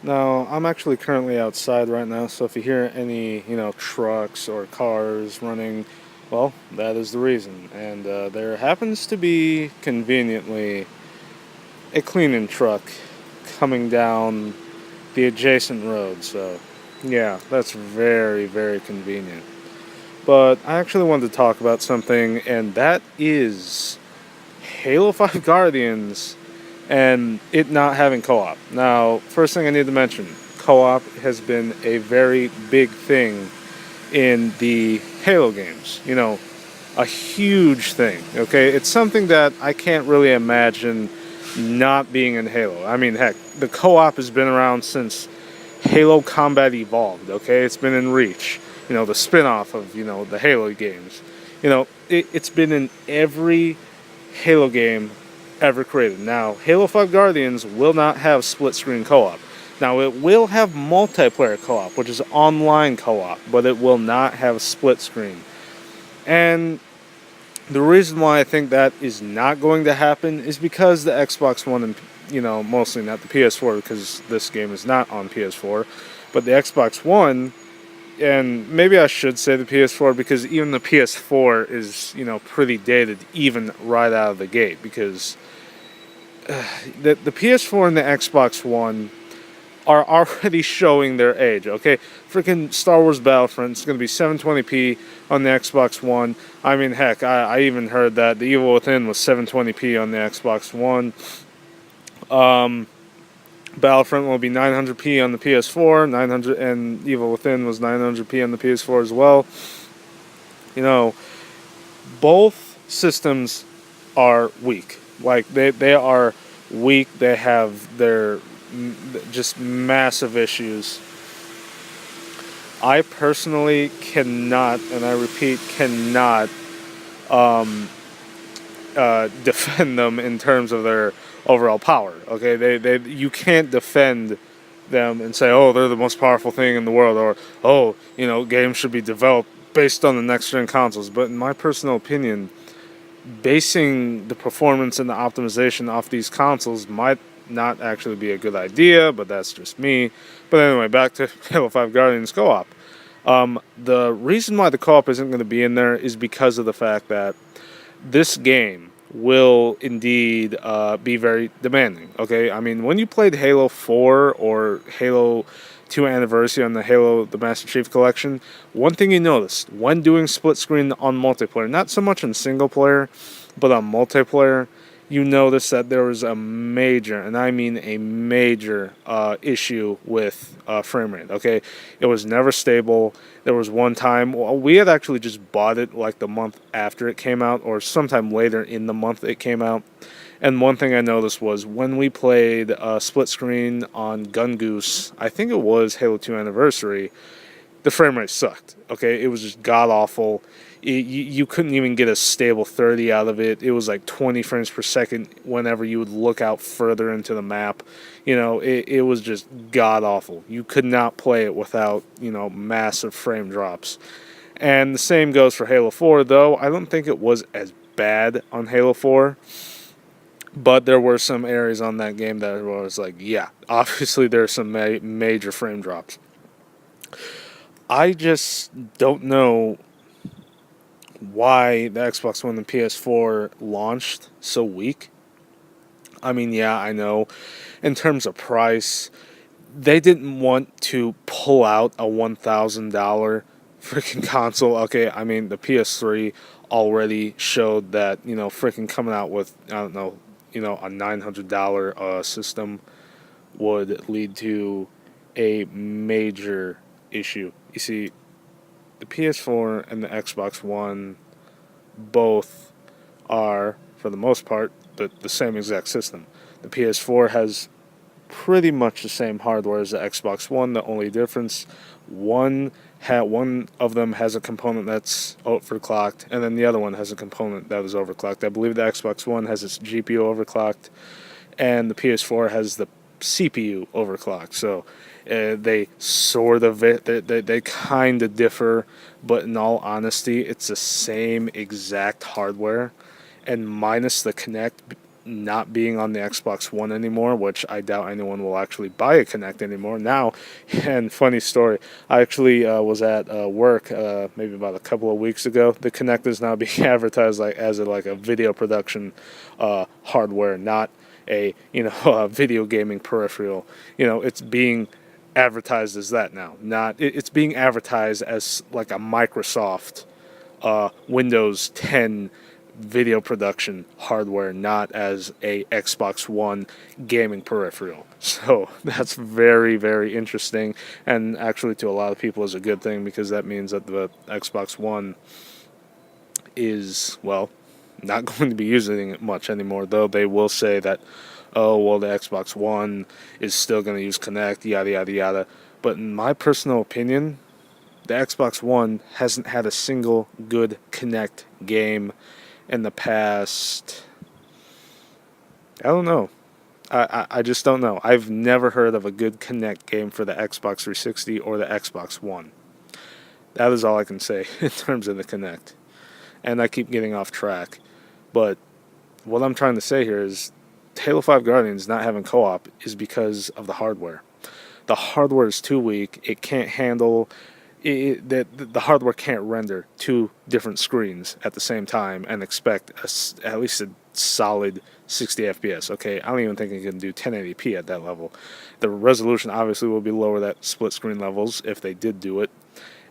Now, I'm actually currently outside right now, so if you hear any, trucks or cars running, well, that is the reason. And there happens to be, conveniently, a cleaning truck coming down the adjacent road, so yeah, that's very, very convenient. But I actually wanted to talk about something, and that is Halo 5 Guardians and it not having co op. Now, first thing I need to mention, co op has been a very big thing in the Halo games. A huge thing, okay? It's something that I can't really imagine not being in Halo. I mean, heck, the co op has been around since Halo Combat Evolved, okay? It's been in Reach, the spin off of, the Halo games. It's been in every Halo game ever created. Now, Halo 5 Guardians will not have split screen co op. Now, it will have multiplayer co op, which is online co op, but it will not have split screen. And the reason why I think that is not going to happen is because the Xbox One and, mostly not the PS4, because this game is not on PS4, but the Xbox One, and maybe I should say the PS4 because even the PS4 is, pretty dated even right out of the gate because the PS4 and the Xbox One are already showing their age. Okay, freaking Star Wars Battlefront is going to be 720p on the Xbox One. I mean, heck, I even heard that the Evil Within was 720p on the Xbox One. Battlefront will be 900p on the PS4. 900 and Evil Within was 900p on the PS4 as well. You know, both systems are weak. Like they are weak. They have their just massive issues. I personally cannot, and I repeat, cannot defend them in terms of their overall power. Okay, they you can't defend them and say, oh, they're the most powerful thing in the world, or oh, games should be developed based on the next gen consoles. But in my personal opinion, basing the performance and the optimization off these consoles might not actually be a good idea, but that's just me. But anyway, back to Halo 5 Guardians co-op. The reason why the co-op isn't going to be in there is because of the fact that this game will indeed be very demanding. Okay, I mean, when you played Halo 4 or Halo 2 Anniversary on the Master Chief Collection, one thing you noticed when doing split screen on multiplayer, not so much in single player, but on multiplayer, you notice that there was a major, and I mean a major, issue with frame rate. Okay, it was never stable. There was one time, well, we had actually just bought it like the month after it came out, or sometime later in the month it came out. And one thing I noticed was when we played split screen on Gun Goose, I think it was Halo 2 Anniversary, the frame rate sucked. Okay, it was just god awful. You couldn't even get a stable 30 out of it. It was like 20 frames per second whenever you would look out further into the map. It was just god awful. You could not play it without, massive frame drops. And the same goes for Halo 4, though. I don't think it was as bad on Halo 4. But there were some areas on that game that was like, yeah, obviously there's some major frame drops. I just don't know why the Xbox One and PS4 launched so weak. I mean, yeah, I know. In terms of price, they didn't want to pull out a $1,000 freaking console. Okay, I mean, the PS3 already showed that, freaking coming out with, I don't know, a $900 system would lead to a major issue. You see, the PS4 and the Xbox One both are, for the most part, the same exact system. The PS4 has pretty much the same hardware as the Xbox One. The only difference, one of them has a component that's overclocked, and then the other one has a component that is overclocked. I believe the Xbox One has its GPU overclocked, and the PS4 has the CPU overclocked. So they sort of they kind of differ, but in all honesty, it's the same exact hardware, and minus the Kinect not being on the Xbox One anymore, which I doubt anyone will actually buy a Kinect anymore now. And funny story, I actually was at work maybe about a couple of weeks ago. The Kinect is now being advertised like as a video production hardware, not a a video gaming peripheral. It's being advertised as that now. It's being advertised as like a Microsoft Windows 10 video production hardware, not as a Xbox One gaming peripheral. So that's very, very interesting, and actually to a lot of people is a good thing, because that means that the Xbox One is, well, not going to be using it much anymore, though they will say that, oh, well, the Xbox One is still going to use Kinect, yada, yada, yada. But in my personal opinion, the Xbox One hasn't had a single good Kinect game in the past. I don't know. I just don't know. I've never heard of a good Kinect game for the Xbox 360 or the Xbox One. That is all I can say in terms of the Kinect. And I keep getting off track. But what I'm trying to say here is Halo 5 Guardians not having co-op is because of the hardware. The hardware is too weak. It can't handle... the hardware can't render two different screens at the same time and expect at least a solid 60 FPS. Okay, I don't even think it can do 1080p at that level. The resolution obviously will be lower at split screen levels if they did do it,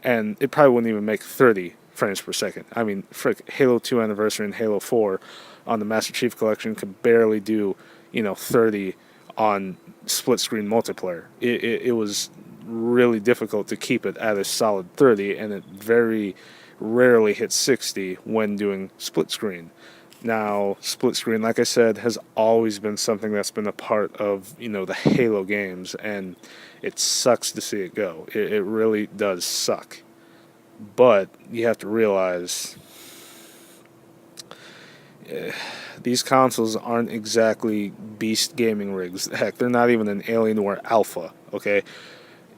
and it probably wouldn't even make 30 frames per second. I mean, frick, Halo 2 Anniversary and Halo 4 on the Master Chief Collection could barely do 30 on split screen multiplayer. It was really difficult to keep it at a solid 30, and it very rarely hits 60 when doing split screen. Now, split screen, like I said, has always been something that's been a part of the Halo games, and it sucks to see it go. It really does suck. But you have to realize these consoles aren't exactly beast gaming rigs. Heck, they're not even an Alienware Alpha, okay?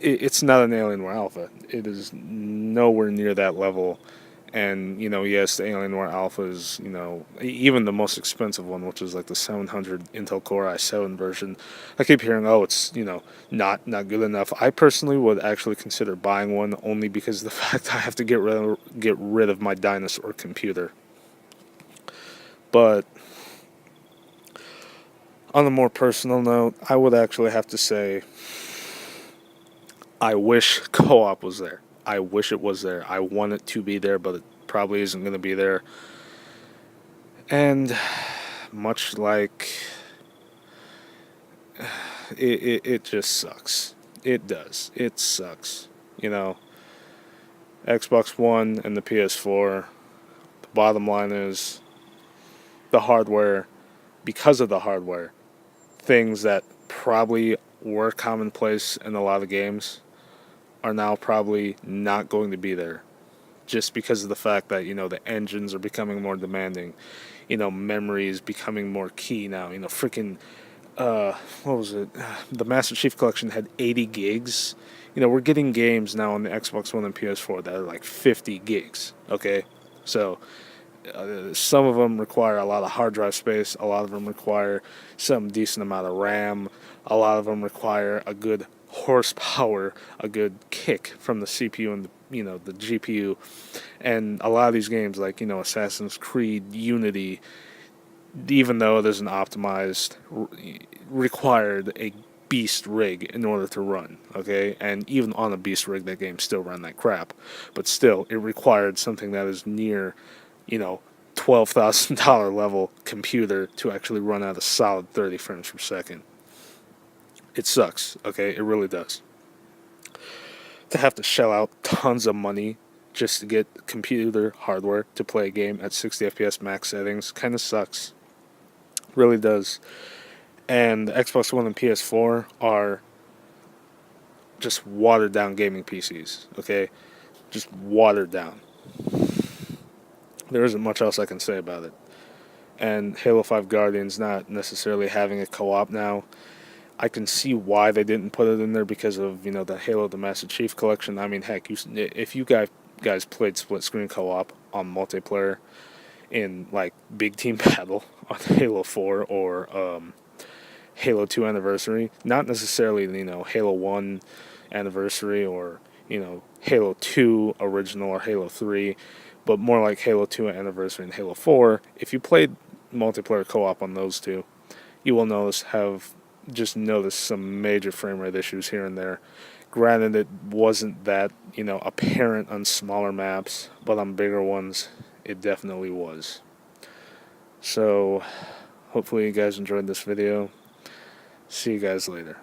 It's not an Alienware Alpha. It is nowhere near that level. And, yes, the Alienware Alpha is, even the most expensive one, which is like the 700 Intel Core i7 version. I keep hearing, oh, it's, not good enough. I personally would actually consider buying one only because of the fact I have to get rid of my dinosaur computer. But on a more personal note, I would actually have to say I wish co-op was there. I wish it was there. I want it to be there, but it probably isn't going to be there. And much like it just sucks. It does. It sucks. Xbox One and the PS4, the bottom line is the hardware, because of the hardware, things that probably were commonplace in a lot of games are now probably not going to be there, just because of the fact that the engines are becoming more demanding, memory is becoming more key now. Freaking what was it? The Master Chief Collection had 80 gigs. We're getting games now on the Xbox One and PS4 that are like 50 gigs. Okay, so some of them require a lot of hard drive space. A lot of them require some decent amount of RAM. A lot of them require a good horsepower, a good kick from the CPU and the GPU. And a lot of these games, like Assassin's Creed Unity, even though it isn't optimized, required a beast rig in order to run. Okay, and even on a beast rig, that game still ran like crap. But still, it required something that is near $12,000 level computer to actually run at a solid 30 frames per second. It sucks, okay? It really does. To have to shell out tons of money just to get computer hardware to play a game at 60 FPS max settings kind of sucks. Really does. And the Xbox One and PS4 are just watered down gaming PCs, okay? Just watered down. There isn't much else I can say about it. And Halo 5 Guardians not necessarily having a co-op now, I can see why they didn't put it in there because of, the Halo the Master Chief Collection. I mean, heck, if you guys played split screen co-op on multiplayer in like big team battle on Halo 4 or Halo 2 Anniversary. Not necessarily, Halo 1 Anniversary or, Halo 2 Original or Halo 3, but more like Halo 2 Anniversary and Halo 4. If you played multiplayer co-op on those two, you will just notice some major frame rate issues here and there. Granted, it wasn't that, apparent on smaller maps, but on bigger ones, it definitely was. So, hopefully you guys enjoyed this video. See you guys later.